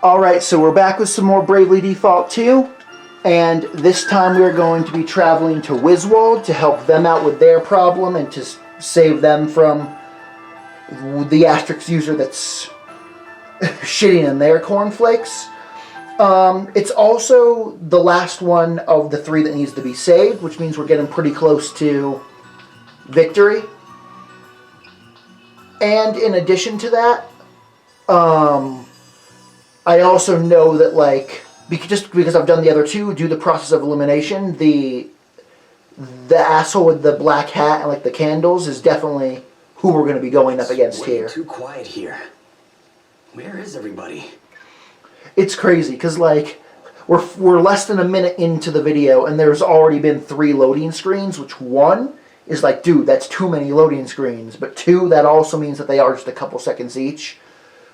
Alright, so we're back with some more Bravely Default 2. And this time we're going to be traveling to Wiswald to help them out with their problem and to save them from the Asterix user that's shitting in their cornflakes. It's also the last one of the 3 that needs to be saved, which means we're getting pretty close to victory. And in addition to that, I also know that, like, just because I've done the other 2, do the process of elimination, the asshole with the black hat and, like, the candles is definitely who we're going to be going up against here. Too quiet here. Where is everybody? It's crazy, because, like, we're less than a minute into the video, and there's already been 3 loading screens, which 1 is like, dude, that's too many loading screens. But 2, that also means that they are just a couple seconds each.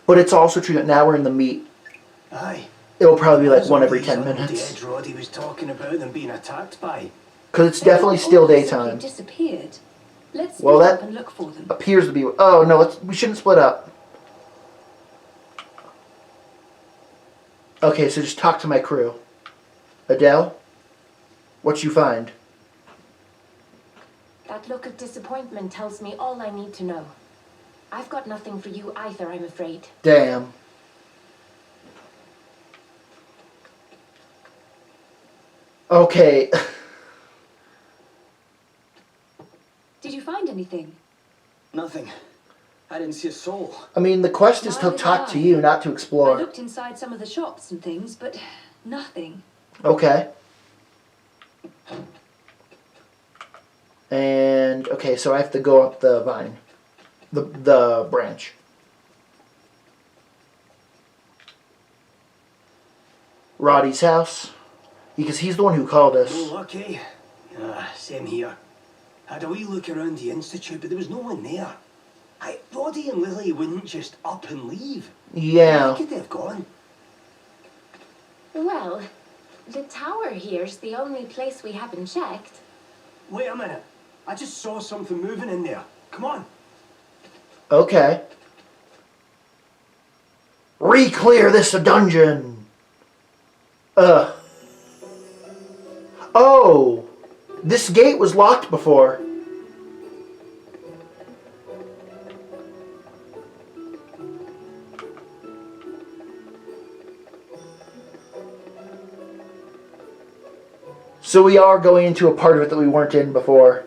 But it's also true that now we're in the meat. Aye. It'll probably be like 1 every 10 minutes. The edge rod he was talking about them being attacked by. Because it's definitely still daytime. Disappeared. Let's split up and look for them. Appears to be. Oh no, we shouldn't split up. Okay, so just talk to my crew. Adele, what you find? That look of disappointment tells me all I need to know. I've got nothing for you either, I'm afraid. Damn. Okay. Did you find anything? Nothing. I didn't see a soul. I mean, the quest is to talk to you, not to explore. I looked inside some of the shops and things, but nothing. Okay. And, okay, so I have to go up the vine. The branch. Roddy's house. Because he's the one who called us. Oh, lucky. Same here. Had a wee look around the institute, but there was no one there. Roddy and Lily wouldn't just up and leave. Yeah. Where could they have gone? Well, the tower here's the only place we haven't checked. Wait a minute. I just saw something moving in there. Come on. Okay. Re-clear this dungeon. Oh, this gate was locked before. So we are going into a part of it that we weren't in before.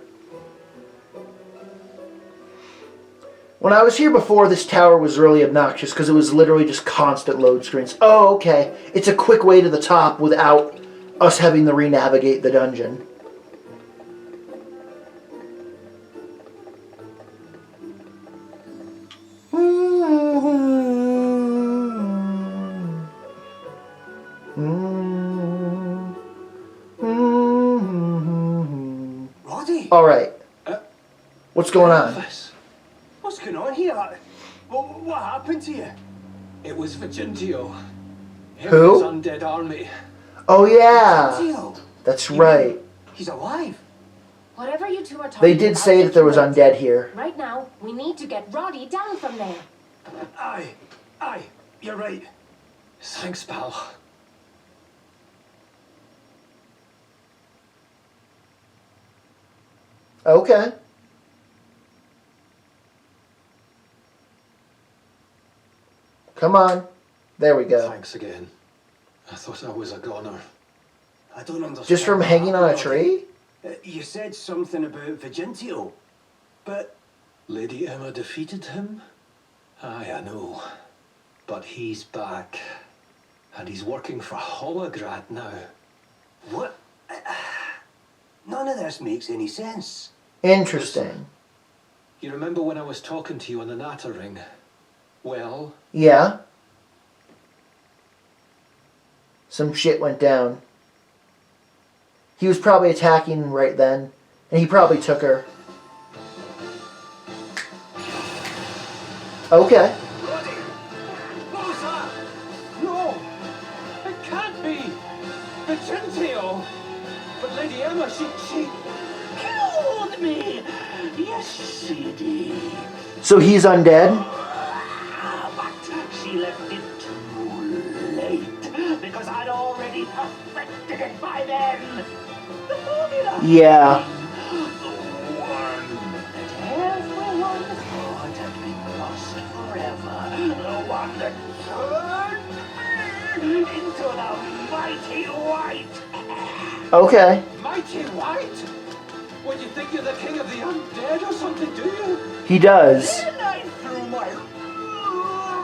When I was here before, this tower was really obnoxious because it was literally just constant load screens. Oh, okay. It's a quick way to the top without us having to re-navigate the dungeon. Roddy? Alright. What's going on? What's going on here? What happened to you? It was Vigentio. Who? His undead army. Oh yeah. Vigentio. That's right. He's alive. Whatever you 2 are talking They did say that there was undead here. Right now, we need to get Roddy down from there. Aye, you're right. Thanks, pal. Okay. Come on. There we go. Thanks again. I thought I was a goner. I don't understand. Just from hanging on a tree? You said something about Vigentio, but... Lady Emma defeated him? Aye, I know. But he's back. And he's working for Holograd now. What? None of this makes any sense. Interesting. Listen, you remember when I was talking to you on the Natter Ring? Well? Yeah. Some shit went down. He was probably attacking right then, and he probably took her. Okay. Roddy! What was that? No! It can't be! Vigentio! But Lady Emma, she killed me! Yes, she did. So he's undead? But she left it too because I'd already perfected it by then. The formula. Yeah. The one that everyone thought had been lost forever. The one that turned me into the mighty white. Okay. Mighty White? What, you think you're the king of the undead or something, do you? He does. Then I threw my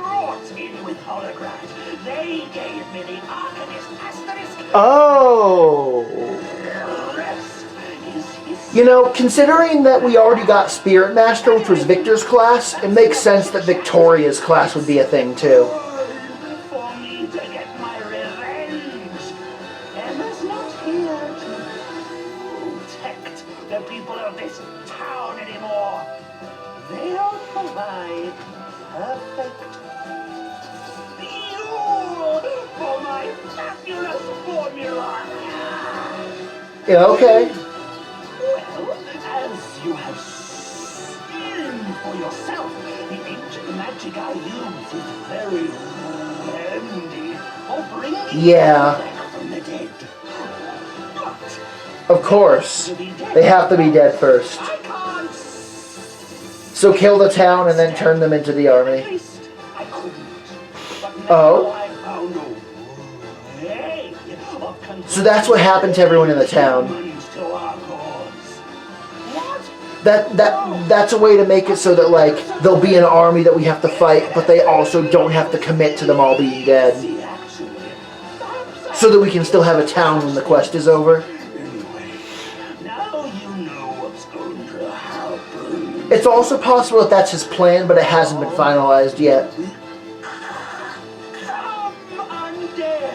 rot in with holograms. They gave me the Arcanist asterisk. Oh. The rest is history. You know, considering that we already got Spirit Master, which was Victor's class, it makes sense that Victoria's class would be a thing too. For me to get my revenge. Emma's not here to protect the people of this town anymore. They'll provide perfect fuel for my fabulous formula. Yeah, okay. Well, as you have seen for yourself, the ancient magic I use is very handy for bringing Yeah. back from the dead. But Of course. to be dead, They have to be dead first. I can't. So kill the town and then turn them into the At army. least I couldn't. But now Oh. I found a way of So that's what happened to everyone in the town. humans to our cause. What? That's a way to make it so that, like, there'll be an army that we have to fight, but they also don't have to commit to them all being dead. See, actually, So that we can still have a town when the quest is over. anyway, now you know what's going to happen. It's also possible that that's his plan, but it hasn't been finalized yet. Come undead!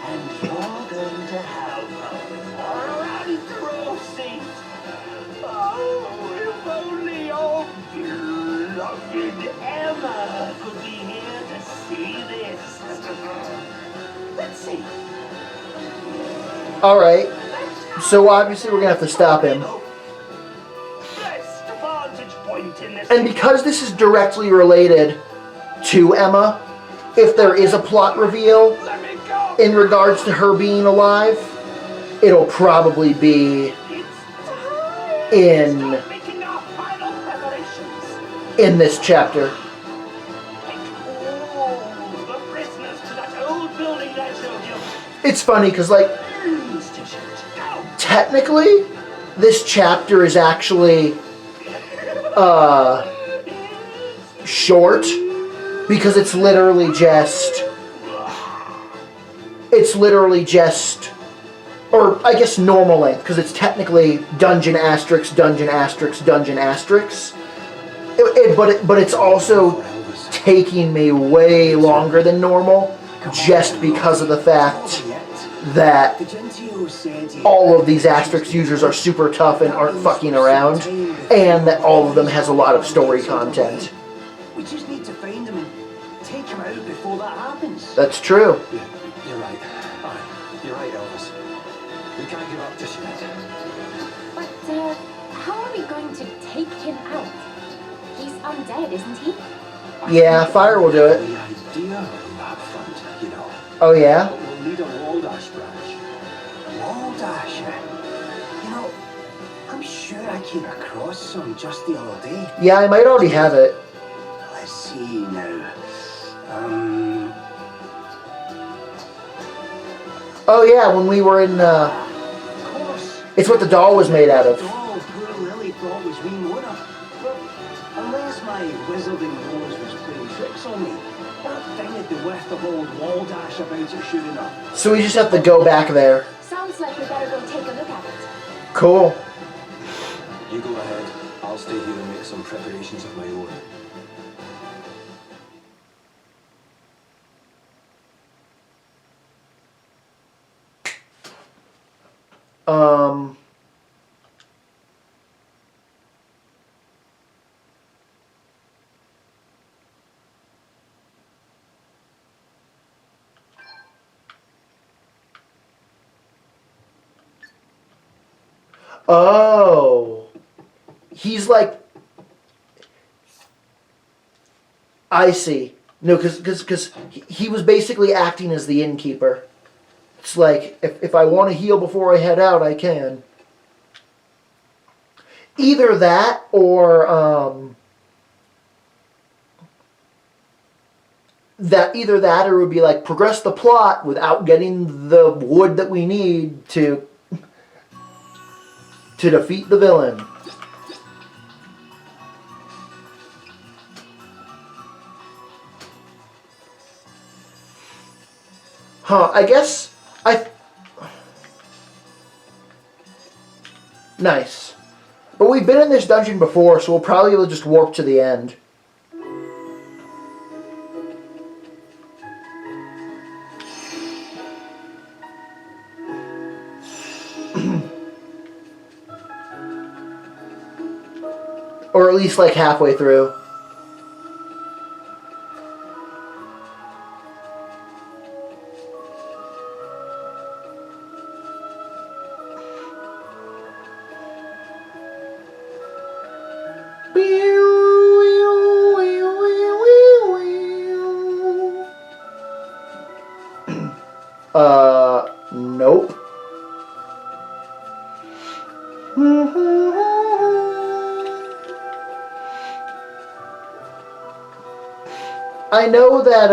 And you're going to have a front row seat. Oh, if only your beloved Emma could be here to see this. Let's see. Alright, so obviously we're gonna have to stop him. Best vantage point in this. And because this is directly related to Emma, if there is a plot reveal Let me go. in regards to her being alive, it'll probably be It's time. in Start making our final preparations. in this chapter. Take all the prisoners to that old building I showed you. It's funny because, like, Institute. Go. technically, this chapter is actually short because it's literally just or I guess normal length because it's technically dungeon asterisk dungeon asterisk dungeon asterisk. But it's also taking me way longer than normal just because of the fact that The Gentio said he- all of these asterisk users are super tough and aren't fucking around, and that all of them has a lot of story content. We just need to find him and take him out before that happens. That's true. Yeah, you're right. Aye, you're right, Elvis. We can't give up just yet. But, how are we going to take him out? He's undead, isn't he? Yeah, fire will do it. The idea on that front, you know. Oh yeah? But we'll need a Waldash branch. Waldash. You know, I'm sure I came across some just the other day. Yeah, I might already have it. Let's see now. Oh yeah, when we were in, Of course. it's what the doll was made out of. Oh, poor Lily thought was wee Mona. But unless my wizarding nose was playing tricks on me, that thing had the worth of old Waldash about it, sure enough. So we just have to go back there. Sounds like we better go take a look at it. Cool. You go ahead. I'll stay here and make some preparations of my own. Um... Oh. He's like... I see. No, because he was basically acting as the innkeeper. It's like, if I want to heal before I head out, I can. Either that, or, either that, or it would be like, progress the plot without getting the wood that we need to defeat the villain. Huh, I guess nice. But we've been in this dungeon before, so we'll probably just warp to the end. Or at least like halfway through. Nope. I know that,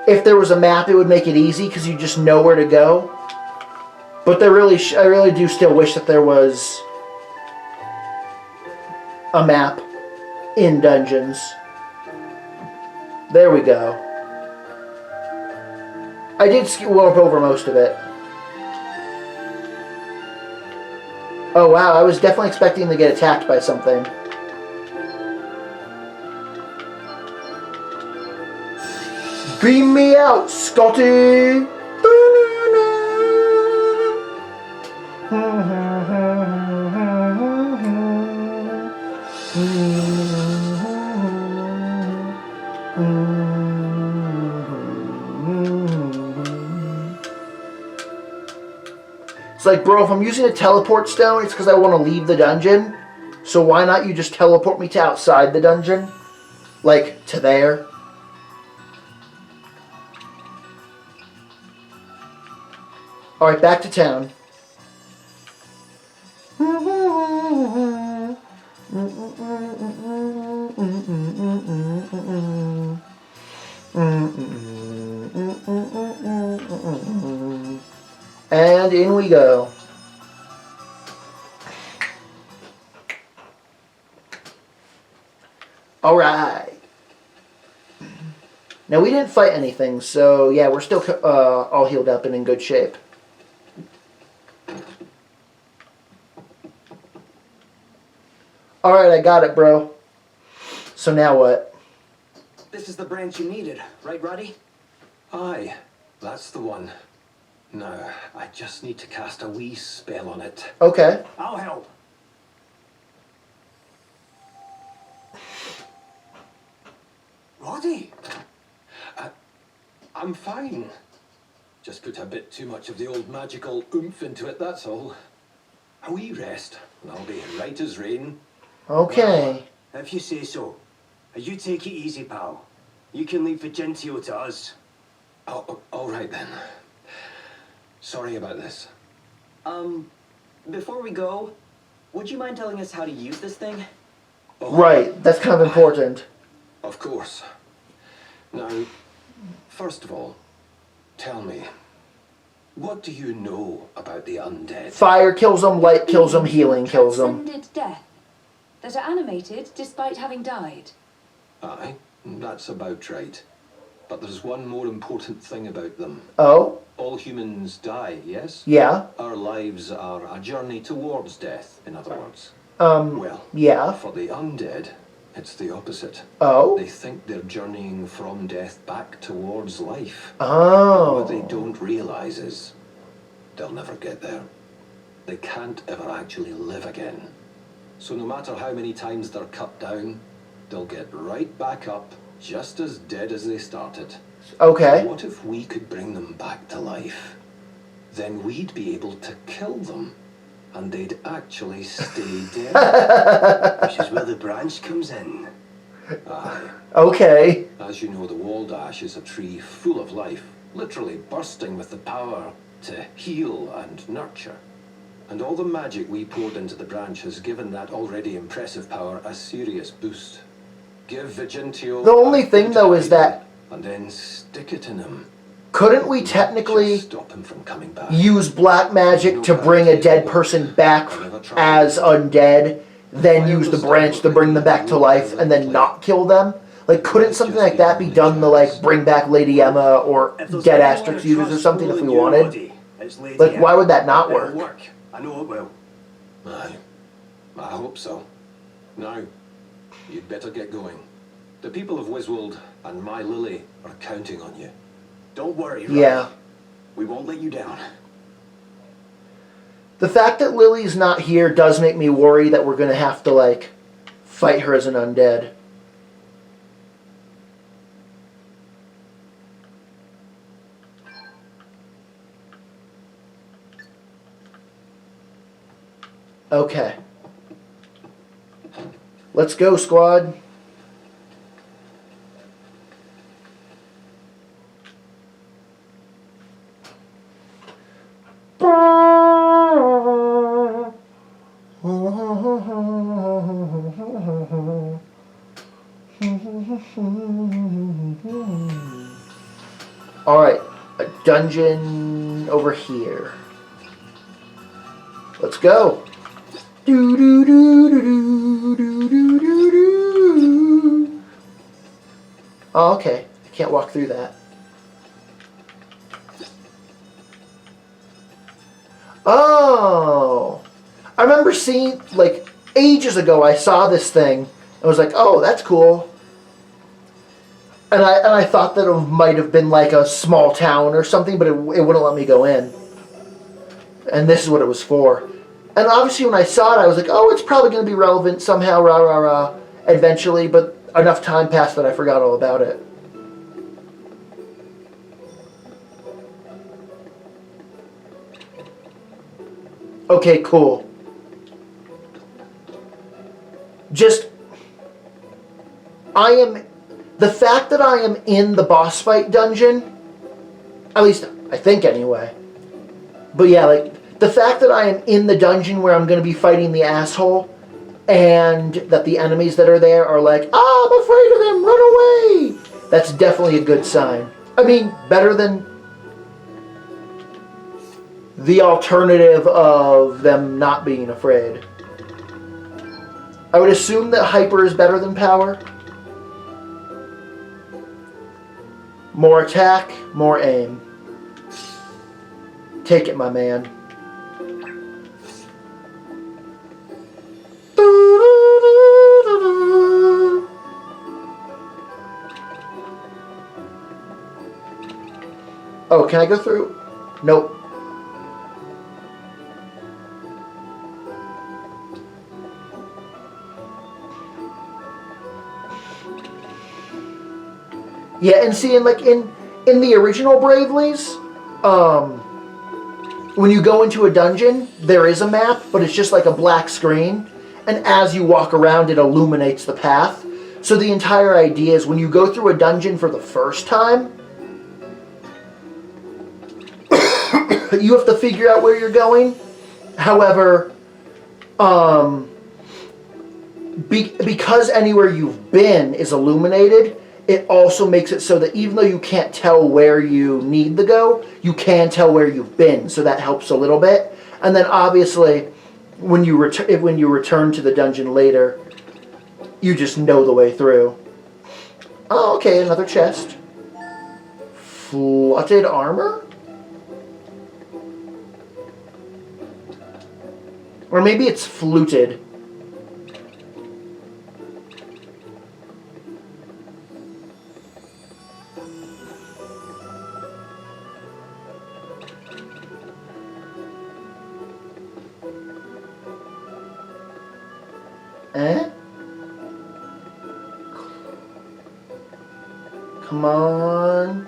if there was a map, it would make it easy, because you just know where to go. But I really do still wish that there was a map in dungeons. There we go. I did warp over most of it. Oh wow, I was definitely expecting to get attacked by something. Beam me out, Scotty! It's like, bro, if I'm using a teleport stone, it's because I want to leave the dungeon. So why not you just teleport me to outside the dungeon? Like, to there. Alright, back to town. And in we go. Alright. Now, we didn't fight anything, so yeah, we're still all healed up and in good shape. Alright, I got it, bro. So now what? This is the branch you needed, right, Roddy? Aye, that's the one. Now, I just need to cast a wee spell on it. Okay. I'll help. Roddy! I'm fine. Just put a bit too much of the old magical oomph into it, that's all. A wee rest, and I'll be right as rain. Okay. If you say so. You take it easy, pal. You can leave Vigentio to us. Oh, all right then. Sorry about this. Before we go, would you mind telling us how to use this thing? Oh, Right, that's kind of important. of course. Now, first of all, tell me, what do you know about the undead? Fire kills them, light kills them, healing kills them. Transcended death. That are animated despite having died. Aye, that's about right. But there's one more important thing about them. Oh? All humans die, yes? Yeah. Our lives are a journey towards death, in other words. Well, Yeah. for the undead, it's the opposite. Oh? They think they're journeying from death back towards life. Oh. What they don't realize is they'll never get there. They can't ever actually live again. So no matter how many times they're cut down, they'll get right back up, just as dead as they started. Okay. What if we could bring them back to life? Then we'd be able to kill them, and they'd actually stay dead. Which is where the branch comes in. Aye. Okay. As you know, the Waldash is a tree full of life, literally bursting with the power to heal and nurture. And all the magic we poured into the branch has given that already impressive power a serious boost. Give Vigentio... The only thing, though, is that... And then stick it in him. Couldn't we technically Just stop him from coming back. use black magic to bring a dead person back as undead, then use the branch to bring them back to life, and then not kill them? Like, couldn't something like that be done to, like, bring back Lady Emma or dead Asterix users or something if we wanted? Like, why would that not work? I know it will. Aye. I hope so. Now, you'd better get going. The people of Wiswold and my Lily are counting on you. Don't worry, right? Yeah. We won't let you down. The fact that Lily's not here does make me worry that we're going to have to, like, fight her as an undead. Okay. Let's go, squad. Alright, a dungeon over here. Let's go. Do do do do do do do do. Oh, okay. I can't walk through that. Oh, I remember seeing, like, ages ago. I saw this thing and was like, "Oh, that's cool." And I thought that it might have been like a small town or something, but it wouldn't let me go in. And this is what it was for. And obviously when I saw it, I was like, oh, it's probably going to be relevant somehow, rah, rah, rah, eventually. But enough time passed that I forgot all about it. Okay, cool. Just, the fact that I am in the boss fight dungeon, at least I think anyway. But yeah, like, the fact that I am in the dungeon where I'm going to be fighting the asshole, and that the enemies that are there are like, ah, I'm afraid of him, run away! That's definitely a good sign. I mean, better than the alternative of them not being afraid. I would assume that hyper is better than power. More attack, more aim. Take it, my man. Oh, can I go through? Nope. Yeah, and seeing, like, in the original Bravely's, when you go into a dungeon, there is a map, but it's just like a black screen, and as you walk around, it illuminates the path. So the entire idea is when you go through a dungeon for the first time, you have to figure out where you're going. However, because anywhere you've been is illuminated, it also makes it so that even though you can't tell where you need to go, you can tell where you've been. So that helps a little bit. And then obviously, when you return to the dungeon later, you just know the way through. Oh, okay, another chest. Flooded armor? Or maybe it's fluted. Eh? Come on.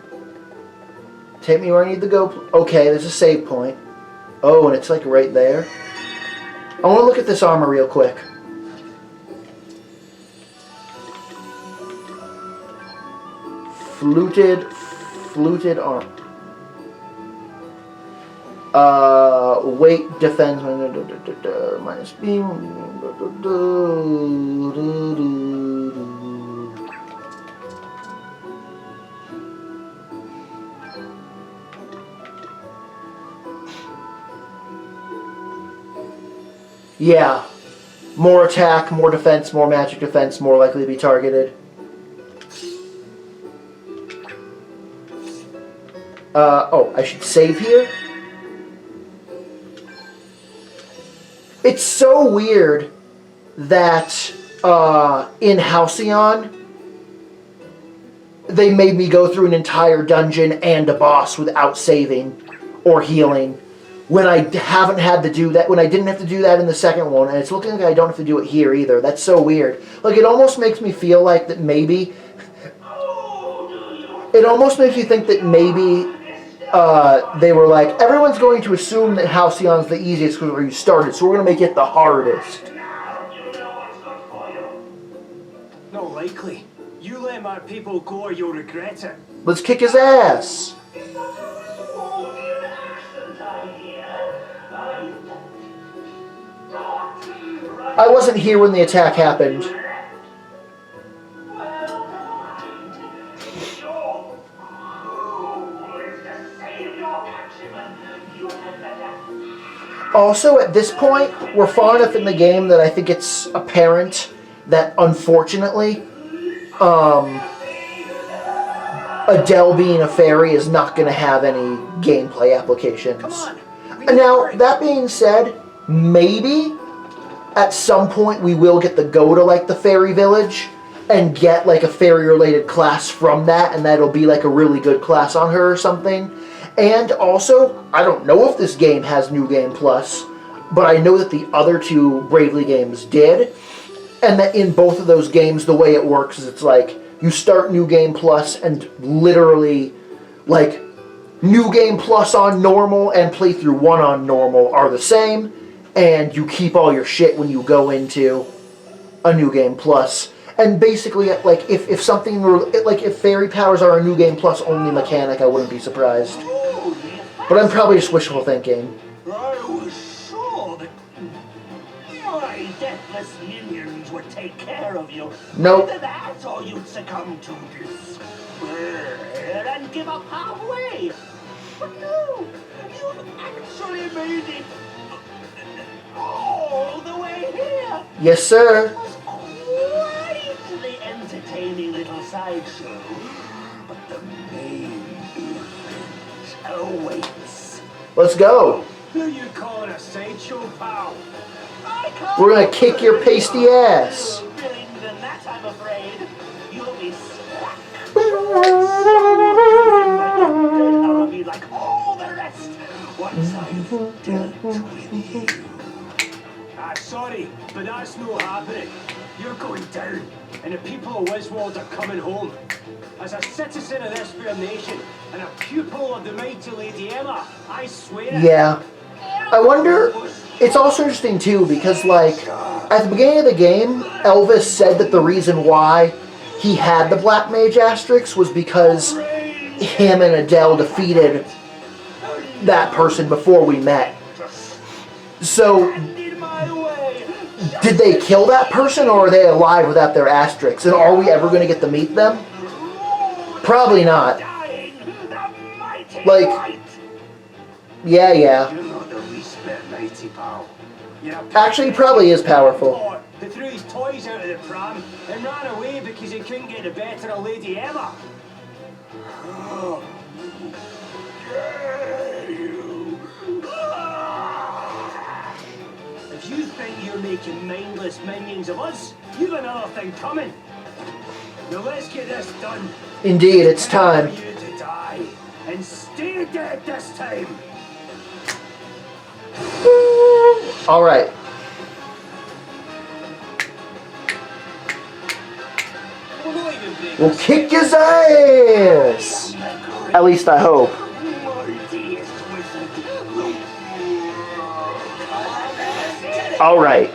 Take me where I need to go. Okay, there's a save point. Oh, and it's like right there. I want to look at this armor real quick. Fluted arm. Weight defense minus beam. Yeah. More attack, more defense, more magic defense, more likely to be targeted. Oh, I should save here? It's so weird that in Halcyon, they made me go through an entire dungeon and a boss without saving or healing. When I haven't had to do that, when I didn't have to do that in the second one, and it's looking like I don't have to do it here either. That's so weird. Like, it almost makes me feel like that maybe... It almost makes me think that maybe they were like, everyone's going to assume that Halcyon's the easiest because where you started, so we're going to make it the hardest. Not likely. You let my people go or you'll regret it. Let's kick his ass. I wasn't here when the attack happened. Also, at this point, we're far enough in the game that I think it's apparent that, unfortunately, Adele being a fairy is not going to have any gameplay applications. Now, that being said, maybe at some point we will get to go to, like, the fairy village and get, like, a fairy-related class from that, and that'll be, like, a really good class on her or something. And also, I don't know if this game has New Game Plus, but I know that the other two Bravely games did, and that in both of those games, the way it works is it's like, you start New Game Plus and literally, like, New Game Plus on normal and Playthrough 1 on normal are the same, and you keep all your shit when you go into a New Game Plus. And basically, like, if something were, like, if fairy powers are a New Game Plus only mechanic, I wouldn't be surprised. But I'm probably just wishful thinking. I was sure that my deathless minions would take care of you. Nope. Either that or you'd succumb to despair and give up halfway. But no, you've actually made it all the way here. Yes, sir. It was quite the entertaining little sideshow. But the main event awaits. Let's go. Who you calling a sideshow, pal? We're gonna kick your pasty ass. Billing than that, I'm afraid. You'll be slack. I'll be like all the rest once I've dealt with you. Sorry, but that's no happening. You're going down, and the people of Wiswald are coming home. As a citizen of this fair nation, and a pupil of the mighty Lady Emma, I swear it. Yeah. I wonder, it's also interesting too, because, like, at the beginning of the game, Elvis said that the reason why he had the Black Mage Asterix was because him and Adele defeated that person before we met. So, did they kill that person, or are they alive without their asterisks? And are we ever going to get to meet them? Probably not. Like, yeah. Actually, he probably is powerful. He threw his toys out of the pram and ran away because he couldn't get the better of Lady Emma. If you think you're making mindless minions of us, you've another thing coming. Now let's get this done. Indeed, it's time. For you to die and stay dead this time. All right. We'll kick his ass. At least I hope. All right,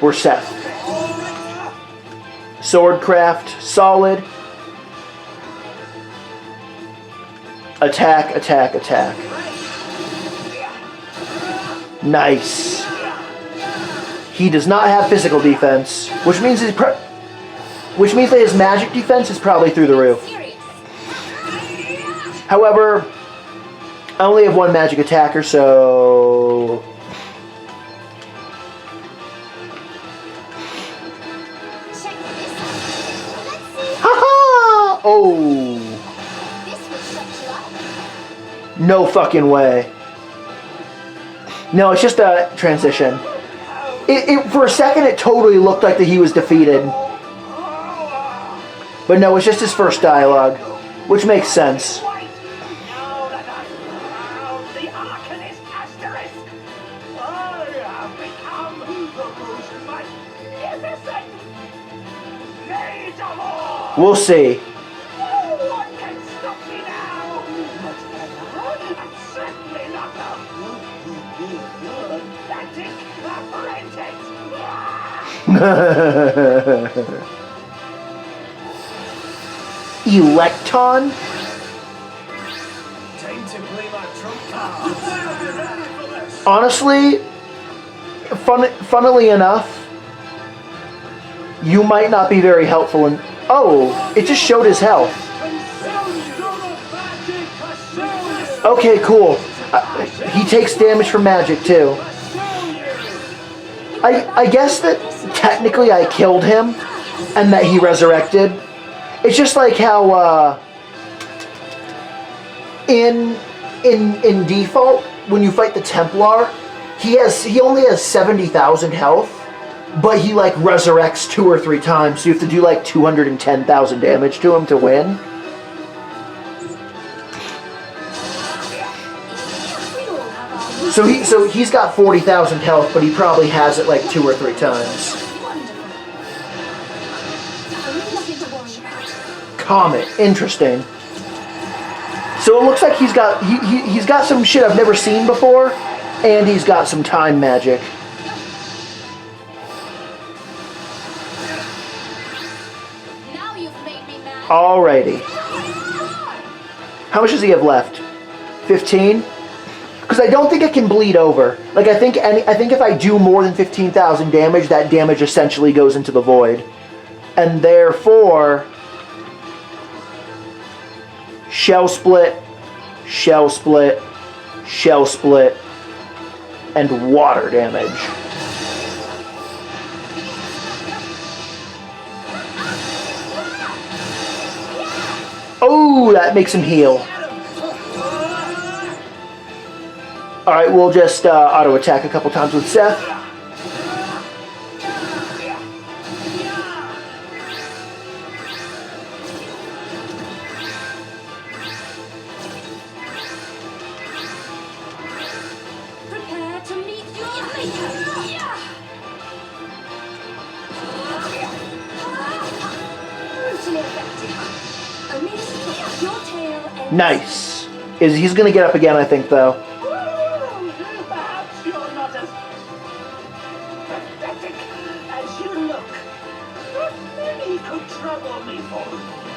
we're set. Swordcraft, solid. Attack, attack, attack. Nice. He does not have physical defense, which means that his magic defense is probably through the roof. However, I only have one magic attacker, so... Haha! Oh! No fucking way. No, it's just a transition. For a second, it totally looked like that he was defeated. But no, it's just his first dialogue, which makes sense. The Arcanist asterisk! I have become the most magnificent mage of all! We'll see. No one can stop me now! Much better, and certainly not the pathetic apprentice! Electon? Time to play my trump card. Honestly, funnily enough, you might not be very helpful in... Oh, it just showed his health. Okay, cool. He takes damage from magic, too. I guess that technically I killed him, and that he resurrected. It's just like how, in default, when you fight the Templar, he only has 70,000 health, but he like resurrects 2 or 3 times, so you have to do like 210,000 damage to him to win. So he's got 40,000 health, but he probably has it like 2 or 3 times. Comet, interesting. So it looks like he's got some shit I've never seen before, and he's got some time magic. Now you've made me mad. Alrighty. How much does he have left? 15? Because I don't think it can bleed over. Like I think if I do more than 15,000 damage, that damage essentially goes into the void, and therefore. Shell split, shell split, shell split, and water damage. Oh, that makes him heal. Alright, we'll just auto attack a couple times with Seth. Nice. He's gonna get up again, I think, though. Perhaps you're not as pathetic as you look. Not many could trouble me for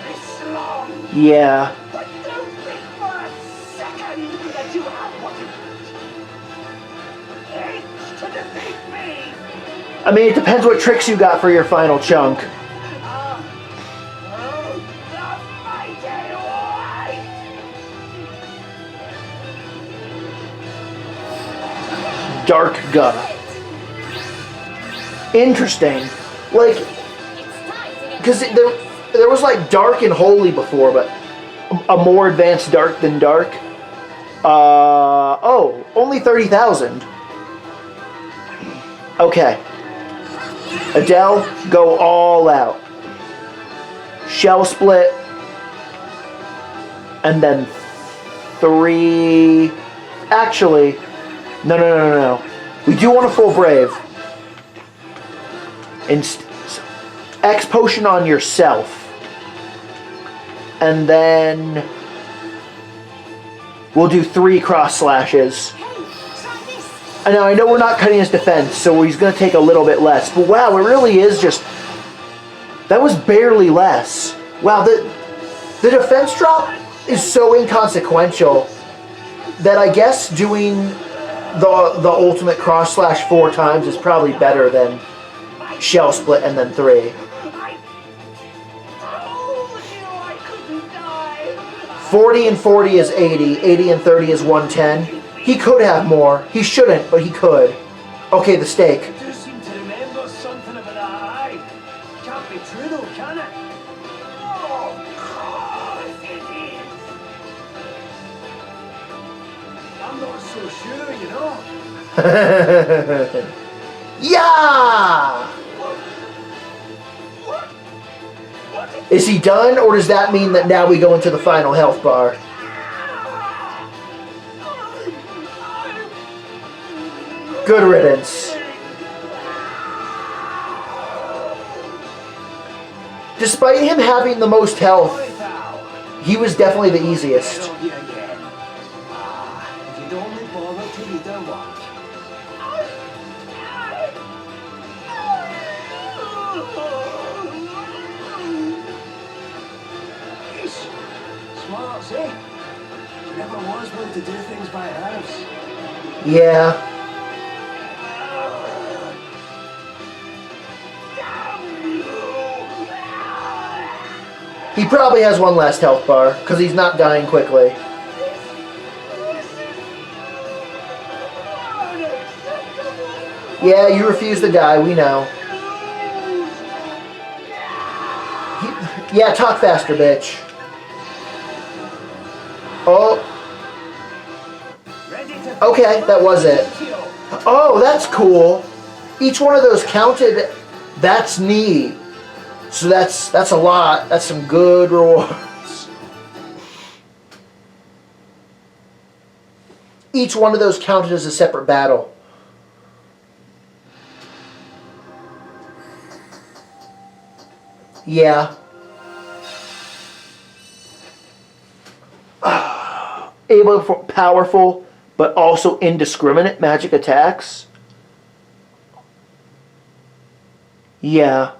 this long. Yeah. But don't think for a second that you have what it takes to defeat me. I mean, it depends what tricks you got for your final chunk. The mighty white. Dark gut. Interesting. Like, because there was like dark and holy before, but a more advanced dark than dark. Oh, only 30,000. Okay. Adele, go all out. Shell split. And then 3... Actually, no. We do want a full brave. X potion on yourself. And then we'll do 3 cross slashes. And now I know we're not cutting his defense, so he's going to take a little bit less. But wow, it really is just... That was barely less. Wow, the defense drop is so inconsequential that I guess doing the ultimate cross slash 4 times is probably better than shell split and then 3. I told you I couldn't die. 40 and 40 is 80. 80 and 30 is 110. He could have more. He shouldn't, but he could. Okay, the steak. I do seem to remember something about that eye. Can't be true though, can it? Oh, of course it is. I'm not so sure, you know. Yeah! What is Is he done, or does that mean that now we go into the final health bar? Good riddance. Despite him having the most health, Sorry, pal. he was definitely the easiest. Help you again. Ah, if you'd only bother to read their work. Yeesh. Smarts, eh? She never was one to do things by halves. Yeah. He probably has one last health bar, because he's not dying quickly. Yeah, you refuse to die, we know. Yeah, talk faster, bitch. Oh, Ready to okay, that was it. Oh, that's cool. Each one of those counted. That's neat. So that's a lot. That's some good rewards. Each one of those counted as a separate battle. Yeah. Able for powerful, but also indiscriminate magic attacks. Yeah.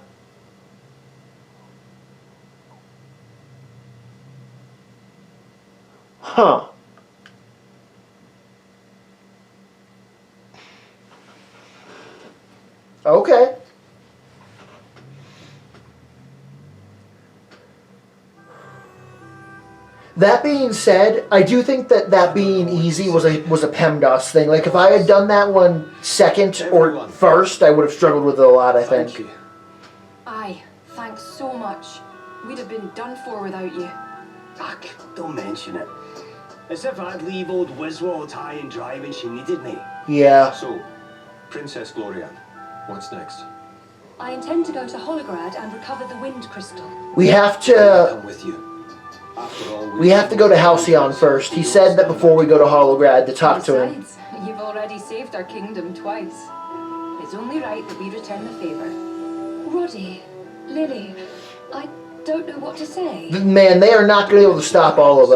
Huh. Okay. That being said, I do think that being easy was a PEMDAS thing. Like if I had done that one second or Everyone. first, I would have struggled with it a lot, I Thank think. you. Aye, thanks so much. We'd have been done for without you. Fuck, don't mention it. As if I'd leave old Wiswald high and dry when she needed me. Yeah. So, Princess Gloria, what's next? I intend to go to Holograd and recover the wind crystal. We have I'll to come with you. After all, we have to go to Halcyon first. He said that before we go to Holograd to talk to him. Besides, you've already saved our kingdom twice. It's only right that we return the favor. Roddy, Lily, I don't know what to say. Man, they are not going to be able to stop all of